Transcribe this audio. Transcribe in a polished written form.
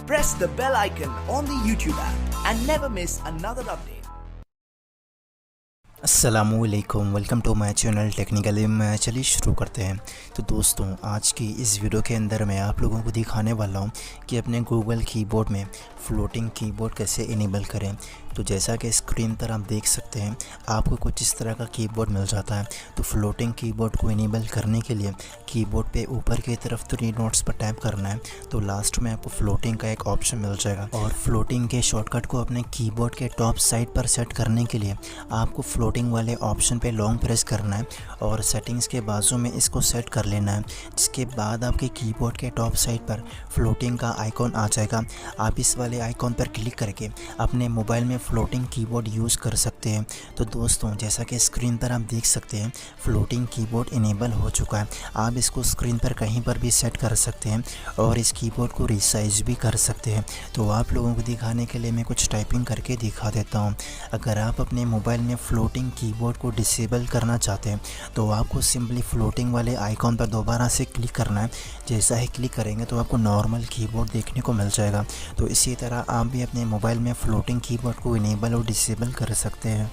Press the bell icon on the YouTube app and never miss another update. अस्सलामुअलैकुम, welcome to my channel technically में। चलिए शुरू करते हैं। तो दोस्तों, आज की इस वीडियो के अंदर मैं आप लोगों को दिखाने वाला हूं कि अपने गूगल कीबोर्ड में फ्लोटिंग कीबोर्ड कैसे इनेबल करें। तो जैसा कि स्क्रीन पर आप देख सकते हैं, आपको कुछ इस तरह का कीबोर्ड मिल जाता है। तो फ्लोटिंग कीबोर्ड को इनेबल करने के लिए कीबोर्ड पे ऊपर की तरफ 3 डॉट्स पर टैप करना है। तो लास्ट में आपको फ्लोटिंग का एक ऑप्शन मिल जाएगा और फ्लोटिंग के शॉर्टकट को अपने कीबोर्ड के टॉप साइड पर सेट करने के लिए आपको फ्लोटिंग वाले ऑप्शन पे लॉन्ग प्रेस करना है और सेटिंग्स के बाजू में इसको सेट कर लेना है। जिसके बाद आपके कीबोर्ड के टॉप साइड पर फ्लोटिंग का आइकॉन आ जाएगा। आप इस वाले आइकॉन पर क्लिक करके अपने मोबाइल में फ्लोटिंग कीबोर्ड यूज़ कर सकते हैं। तो दोस्तों, जैसा कि स्क्रीन पर आप देख सकते हैं, फ्लोटिंग कीबोर्ड इनेबल हो चुका है। आप इसको स्क्रीन पर कहीं पर भी सेट कर सकते हैं और इस कीबोर्ड को रिसाइज भी कर सकते हैं। तो आप लोगों को दिखाने के लिए मैं कुछ टाइपिंग करके दिखा देता हूँ। अगर आप अपने मोबाइल में फ्लोटिंग कीबोर्ड को डिसेबल करना चाहते हैं तो आपको सिंपली फ्लोटिंग वाले आइकॉन पर दोबारा से क्लिक करना है। जैसा ही क्लिक करेंगे तो आपको नॉर्मल कीबोर्ड देखने को मिल जाएगा। तो इसी तरह आप भी अपने मोबाइल में फ्लोटिंग कीबोर्ड को इनेबल और डिसेबल कर सकते हैं।